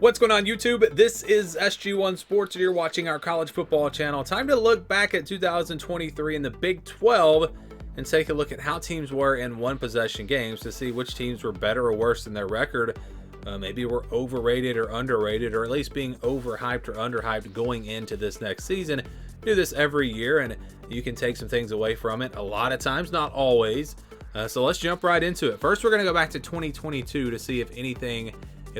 What's going on, YouTube? This is SG1 Sports, and you're watching our college football channel. Time to look back at 2023 in the Big 12 and take a look at how teams were in one-possession games to see which teams were better or worse than their record. Maybe were overrated or underrated, or at least being overhyped or underhyped going into this next season. Do this every year, and you can take some things away from it. A lot of times, not always. So let's jump right into it. First, we're going to go back to 2022 to see if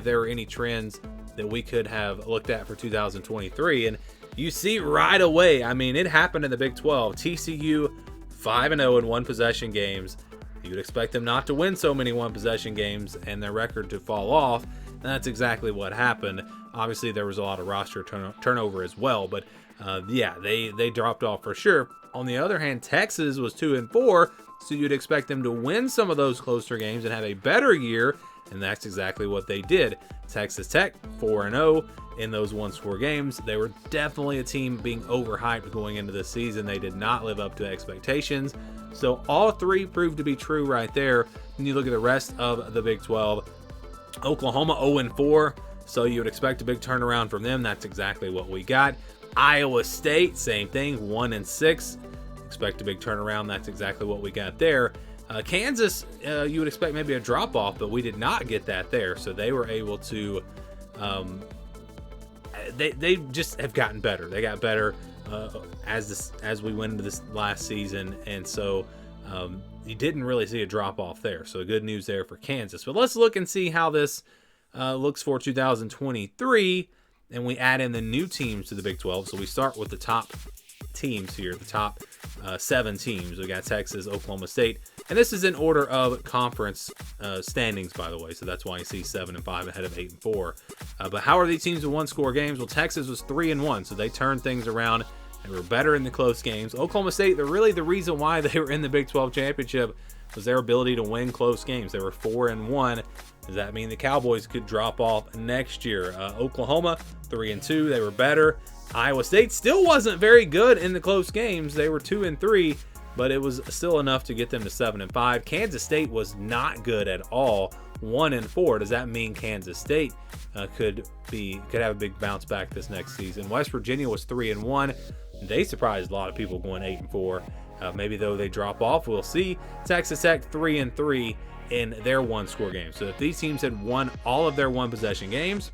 there were any trends that we could have looked at for 2023. And you see right away, I mean, it happened in the Big 12. TCU 5-0 in one-possession games. You would expect them not to win so many one-possession games and their record to fall off. And that's exactly what happened. Obviously, there was a lot of roster turnover as well. But, yeah, they dropped off for sure. On the other hand, Texas was 2-4, so you'd expect them to win some of those closer games and have a better year. And that's exactly what they did. Texas Tech 4-0 in those one-score games. They were definitely a team being overhyped going into this season. They did not live up to expectations. So all three proved to be true right there. When you look at the rest of the Big 12, Oklahoma 0-4. So you would expect a big turnaround from them. That's exactly what we got. Iowa State, same thing, 1-6. Expect a big turnaround. That's exactly what we got there. Kansas, you would expect maybe a drop-off, but we did not get that there. So they were able to, they just have gotten better. They got better as we went into this last season, and so you didn't really see a drop-off there. So good news there for Kansas. But let's look and see how this looks for 2023, and we add in the new teams to the Big 12. So we start with the top teams here, the top 7 teams. We got Texas, Oklahoma State, and this is in order of conference standings, by the way. So that's why you see 7-5 ahead of 8-4. But how are these teams in one-score games? Well, Texas was 3-1, so they turned things around and were better in the close games. Oklahoma State, the reason why they were in the Big 12 championship was their ability to win close games. They were 4-1. Does that mean the Cowboys could drop off next year? Oklahoma 3-2. They were better. Iowa State still wasn't very good in the close games. They were 2-3, but it was still enough to get them to 7-5. Kansas State was not good at all, 1-4. Does that mean Kansas State could have a big bounce back this next season? West Virginia was 3-1. They surprised a lot of people going 8-4. Maybe though they drop off, we'll see. Texas Tech 3-3 in their one-score games. So if these teams had won all of their one-possession games,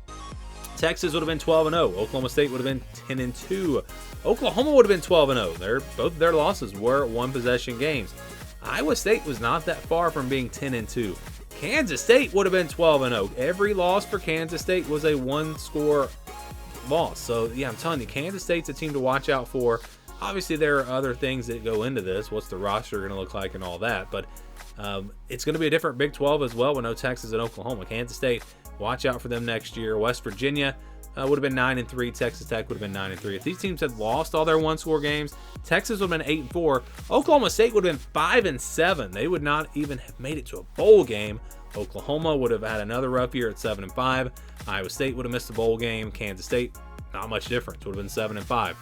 Texas would have been 12-0. Oklahoma State would have been 10-2. Oklahoma would have been 12-0. Both of their losses were one-possession games. Iowa State was not that far from being 10-2. Kansas State would have been 12-0. Every loss for Kansas State was a one-score loss. So, yeah, I'm telling you, Kansas State's a team to watch out for. Obviously, there are other things that go into this. What's the roster going to look like and all that. But it's going to be a different Big 12 as well with no Texas and Oklahoma. Kansas State, watch out for them next year. West Virginia would have been 9-3. Texas Tech would have been 9-3. If these teams had lost all their one-score games, Texas would have been 8-4. Oklahoma State would have been 5-7. They would not even have made it to a bowl game. Oklahoma would have had another rough year at 7-5. Iowa State would have missed a bowl game. Kansas State, not much difference. Would have been 7-5.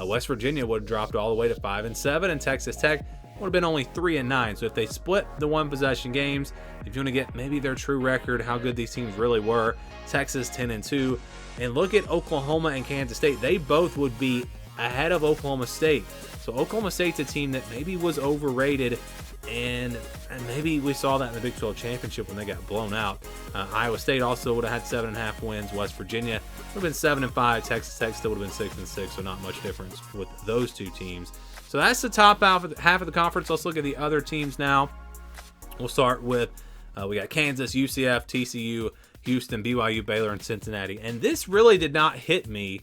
West Virginia would have dropped all the way to 5-7, and Texas Tech would have been only 3-9. So if they split the one-possession games, if you want to get maybe their true record, how good these teams really were, Texas 10-2, and look at Oklahoma and Kansas State. They both would be ahead of Oklahoma State. So Oklahoma State's a team that maybe was overrated, and maybe we saw that in the Big 12 championship when they got blown out. Iowa State also would have had 7.5 wins. West Virginia would have been 7-5. Texas Tech still would have been 6-6, so not much difference with those two teams. So that's the top half of the conference. Let's look at the other teams now. We'll start with, we got Kansas, UCF, TCU, Houston, BYU, Baylor, and Cincinnati. And this really did not hit me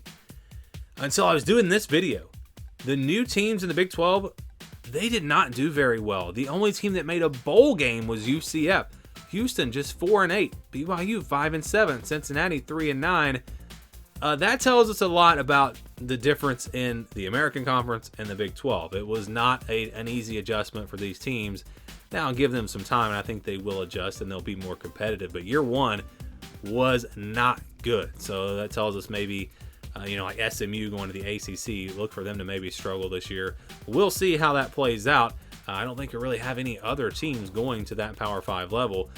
until I was doing this video. The new teams in the Big 12, they did not do very well. The only team that made a bowl game was UCF. Houston just 4-8. BYU 5-7. Cincinnati 3-9. That tells us a lot about the difference in the American Conference and the Big 12. It was not an easy adjustment for these teams. Now, I'll give them some time, and I think they will adjust and they'll be more competitive. But year one was not good. So that tells us maybe, like SMU going to the ACC, look for them to maybe struggle this year. We'll see how that plays out. I don't think you really have any other teams going to that Power 5 level.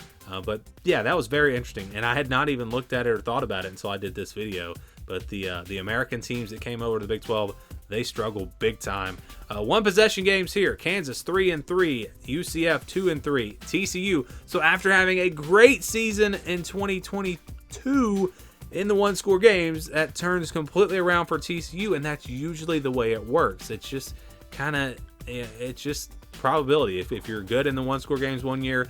But yeah, that was very interesting, and I had not even looked at it or thought about it until I did this video. But the American teams that came over to the Big 12, they struggle big time. One possession games here: Kansas 3-3, UCF 2-3, TCU. So after having a great season in 2022 in the one-score games, that turns completely around for TCU, and that's usually the way it works. It's just it's just probability. If you're good in the one-score games one year,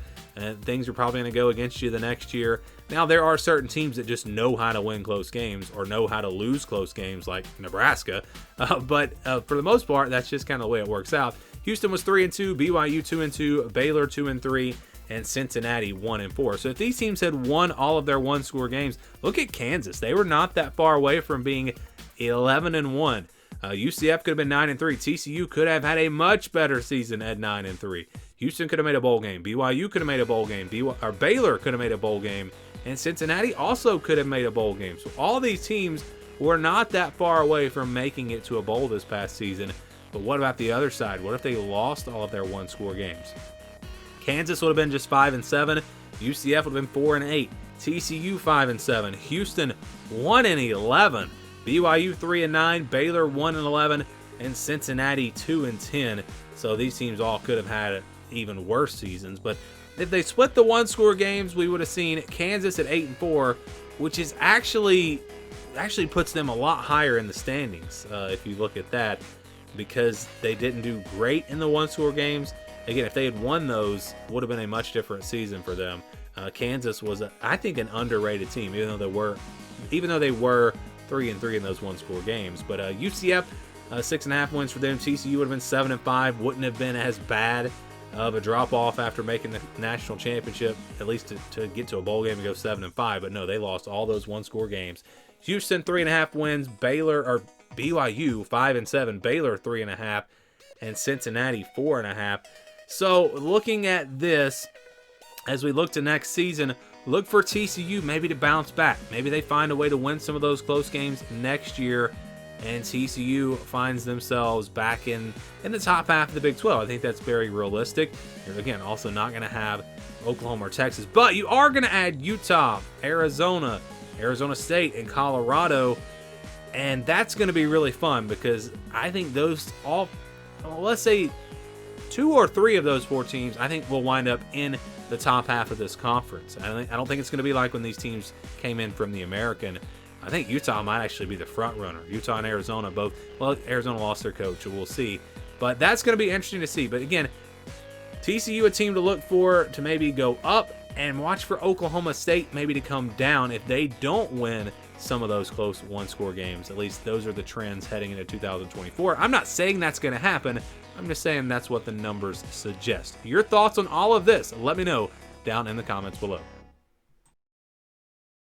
things are probably going to go against you the next year. Now, there are certain teams that just know how to win close games or know how to lose close games, like Nebraska. But for the most part, that's just kind of the way it works out. Houston was 3-2, BYU 2-2, Baylor 2-3, and Cincinnati 1-4. So if these teams had won all of their one-score games, look at Kansas. They were not that far away from being 11-1. UCF could have been 9-3. TCU could have had a much better season at 9-3. Houston could have made a bowl game. BYU could have made a bowl game. Baylor could have made a bowl game. And Cincinnati also could have made a bowl game. So all these teams were not that far away from making it to a bowl this past season. But what about the other side? What if they lost all of their one-score games? Kansas would have been just 5-7. UCF would have been 4-8. TCU 5-7. Houston 1-11. BYU 3-9. Baylor 1-11. And Cincinnati 2-10. So these teams all could have had even worse seasons. But if they split the one-score games, we would have seen Kansas at 8-4, which is actually puts them a lot higher in the standings if you look at that, because they didn't do great in the one-score games. Again, if they had won those, would have been a much different season for them. Kansas was, I think, an underrated team, even though they were 3-3 in those one-score games. But UCF, 6.5 wins for them. TCU would have been 7-5. Wouldn't have been as bad of a drop-off after making the national championship, at least to get to a bowl game and go 7-5. But no, they lost all those one-score games. Houston 3.5 wins. BYU 5-7. Baylor 3.5, and Cincinnati 4.5. So looking at this, as we look to next season, look for TCU maybe to bounce back. Maybe they find a way to win some of those close games next year, and TCU finds themselves back in the top half of the Big 12. I think that's very realistic. You're, again, also not going to have Oklahoma or Texas, but you are going to add Utah, Arizona, Arizona State, and Colorado, and that's going to be really fun, because I think those let's say 2 or 3 of those 4 teams, I think will wind up in the top half of this conference. I don't think it's going to be like when these teams came in from the American. I think Utah might actually be the front runner. Utah and Arizona both. Well, Arizona lost their coach, so we'll see. But that's going to be interesting to see. But again, TCU a team to look for to maybe go up, and watch for Oklahoma State maybe to come down if they don't win some of those close one-score games. At least those are the trends heading into 2024. I'm not saying that's going to happen. I'm just saying that's what the numbers suggest. Your thoughts on all of this, let me know down in the comments below.